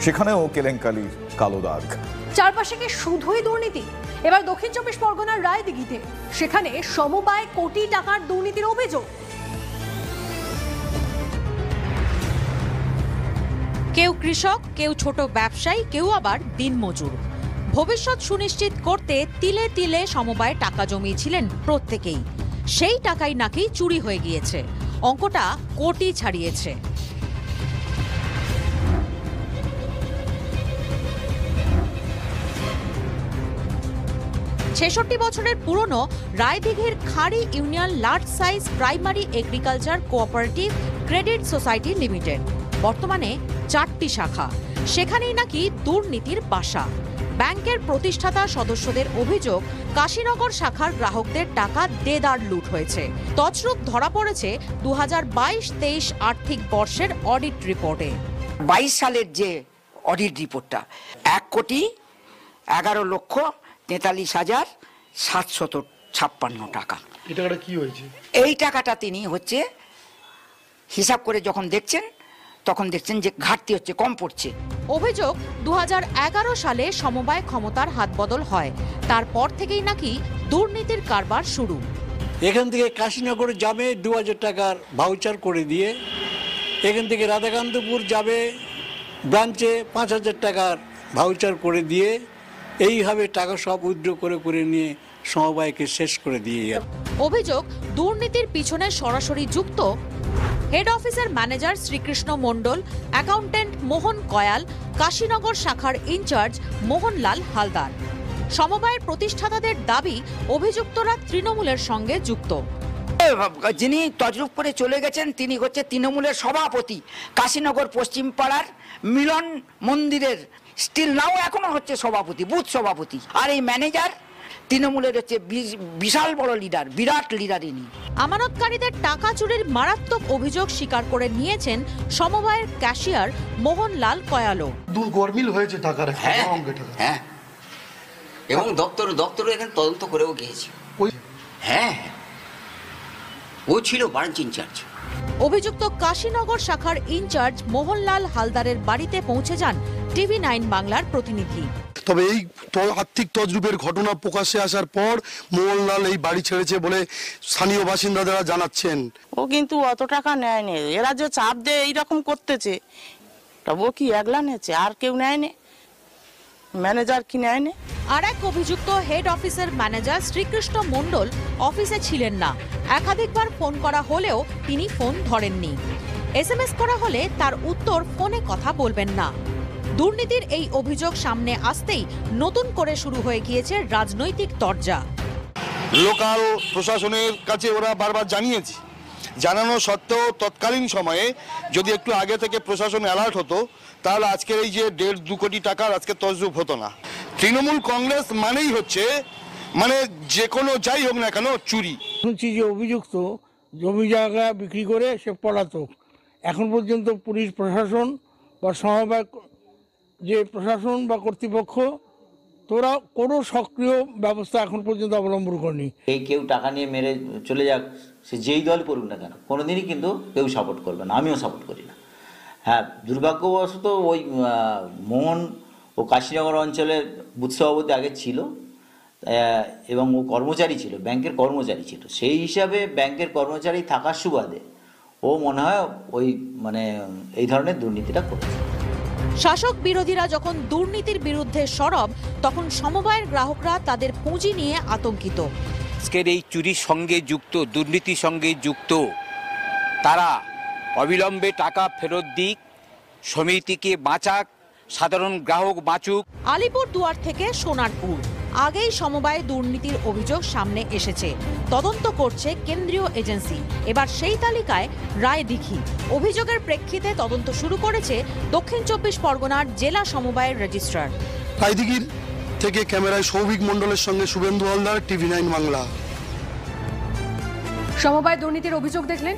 সেখানেও কেলেঙ্কারির কালো দাগ। চারপাশে কি শুধুই দুর্নীতি? এবার দক্ষিণ চব্বিশ পরগনার রায়দিঘিতে, সেখানে সমবায় কোটি টাকার দুর্নীতির অভিযোগ। কেউ কৃষক, কেউ ছোট ব্যবসায়ী, কেউ আবার দিনমজুর। ভবিষ্যৎ সুনিশ্চিত করতে তিলে তিলে সমবায়ে টাকা জমিয়েছিলেন প্রত্যেকেই। সেই টাকাই নাকি চুরি হয়ে গিয়েছে। অঙ্কটা কোটি ছাড়িয়েছে। ৬৬ বছরের পুরনো রায়দিঘির খাড়ি union large size primary agriculture cooperative credit society limited. বর্তমানে ৪টি শাখা। সেখানেই নাকি দুর্নীতির বাসা। ব্যাংকের প্রতিষ্ঠাতা সদস্যদের অভিযোগ, কাশীনগর শাখার গ্রাহকদের টাকা দেদার লুট হয়েছে। তছরূপ ধরা পড়েছে ২০২২-২৩ আর্থিক বর্ষের অডিট রিপোর্টে। ২২ সালের যে অডিট রিপোর্টটা ১,১১,৪৩,৭৫৬ টাকা। এই টাকাটা কি হয়েছে? এই টাকাটা তিনি হিসাব করে যখন দেখছেন তখন দেখছেন যে ঘাটতি হচ্ছে, কম পড়ছে। অভিযোগ, ২০১১ সালে সমবায় ক্ষমতার হাতবদল হয়। তারপর থেকেই নাকি দুর্নীতির কারবার শুরু। এখান থেকে কাশীনগর যাবে ২,০০০ টাকার ভাউচার করে দিয়ে, এখান থেকে রাধাকান্তপুর যাবে ব্রাঞ্চে ৫,০০০ টাকার ভাউচার করে দিয়ে, এইভাবে টাকা সব উইথড্র করে নিয়ে সমবায়কে শেষ করে দিয়ে। অভিযোগ, দুর্নীতির পিছনে সরাসরি যুক্ত হেড অফিসের ম্যানেজার শ্রীকৃষ্ণ মণ্ডল, অ্যাকাউন্টেন্ট মোহন কয়াল, কাশীনগর শাখার ইনচার্জ মোহনলাল হালদার। সমবায়ের প্রতিষ্ঠাতাদের দাবি, অভিযুক্তরা তৃণমূলের সঙ্গে যুক্ত। যিনি তজরুপ করে চলে গেছেন তিনি হচ্ছে তৃণমূলের সভাপতি, কাশীনগর পশ্চিম পাড়ার মিলন মন্দিরের স্টিল নাও এখনো হচ্ছে সভাপতি, বুথ সভাপতি। আর এই ম্যানেজার তৃণমূলের হচ্ছে বিশাল বড় লিডার, বিরাট লিডার ইনি। আমানতকারীদের টাকা চুরির মারাত্মক অভিযোগ স্বীকার করে নিয়েছেন সমবায়ের ক্যাশিয়ার মোহনলাল কয়ালও। গরমিল হয়েছে টাকার। হ্যাঁ, এবং দপ্তর এখানে তদন্ত করেও গিয়েছে। হ্যাঁ, ও ছিল ব্রাঞ্চ ইনচার্জ। অভিযুক্ত কাশীনগর শাখার ইনচার্জ মোহনলাল হালদারের বাড়িতে পৌঁছে যান TV9 বাংলার প্রতিনিধি। তবে এই আর্থিক তজরুপের ঘটনা প্রকাশ্যে আসার পর মোহনলাল এই বাড়ি ছেড়েছে বলে স্থানীয় বাসিন্দারা জানাচ্ছেন। ও কিন্তু অত টাকা নেয়নি। এরা যে চাপ দিয়ে এইরকম করতেছে, ও কি একলা নেছে, আর কেউ নেয়নি, ম্যানেজার কি নেয়নি। আর এক অভিযুক্ত হেড অফিসের ম্যানেজার শ্রীকৃষ্ণ মণ্ডল অফিসে ছিলেন না। একাধিকবার ফোন করা হলেও তিনি ফোন ধরেননি। SMS করা হলে তার উত্তর ফোনে কথা বলবেন না। দুর্নীতির এই অভিযোগ সামনে আসতেই নতুন করে শুরু হয়ে গিয়েছে রাজনৈতিক তরজা। লোকাল প্রশাসনের কাছে ওরা বারবার জানিয়েছে, জানানো সত্ত্বেও তৎকালীন সময়ে যদি একটু আগে থেকে প্রশাসন অ্যালার্ট হতো তাহলে আজকের এই যে 1.5-2 কোটি টাকার আজকে তজরুপ হতো না। তৃণমূল কংগ্রেস মানেই হচ্ছে যে কোনো যাই হোক না কেন চুরি। শুনছি যে অভিযুক্ত জমি জায়গা বিক্রি করে সে পলাতক। এখন পর্যন্ত পুলিশ প্রশাসন বা সমবায় যে প্রশাসন বা কর্তৃপক্ষ তোরা কোনো সক্রিয় ব্যবস্থা এখন পর্যন্ত অবলম্বন করেনি। কেউ টাকা নিয়ে মেরে চলে যাক, সে যেই দল করুক না কেন, কোনোদিনই কিন্তু কেউ সাপোর্ট করবে না, আমিও সাপোর্ট করি না। হ্যাঁ, দুর্ভাগ্যবশত ওই মোহন ও কাশীনগর অঞ্চলের বুথ সভাপতি আগে ছিল এবং ও কর্মচারী ছিল, ব্যাংকের কর্মচারী ছিল। সেই হিসাবে ব্যাংকের কর্মচারী থাকার সুবাদে ও মনে হয় এই ধরনের দুর্নীতিটা করেছে। শাসক বিরোধীরা যখন দুর্নীতির বিরুদ্ধে সরব, তখন সমবায়ের গ্রাহকরা তাদের পুঁজি নিয়ে আতঙ্কিত। আজকের এই চুরির সঙ্গে যুক্ত, দুর্নীতির সঙ্গে যুক্ত তারা অবিলম্বে টাকা ফেরত দিক, সমিতিকে বাঁচাক, সাধারণ গ্রাহক বাঁচুক। আলিপুরদুয়ার থেকে সোনারপুর, আগেই সমবায় দুর্নীতির অভিযোগ সামনে এসেছে। তদন্ত করছে কেন্দ্রীয় এজেন্সি। এবার সেই তালিকায় রায়দিঘি। অভিযোগের প্রেক্ষিতে তদন্ত শুরু করেছে দক্ষিণ চব্বিশ পরগনার জেলা সমবায়ের রেজিস্ট্রার। রায়দিঘির থেকে ক্যামেরায় সৌভিক মণ্ডলের সঙ্গে শুভেন্দু হালদার, TV9 বাংলা। সমবায় দুর্নীতির অভিযোগ দেখলেন।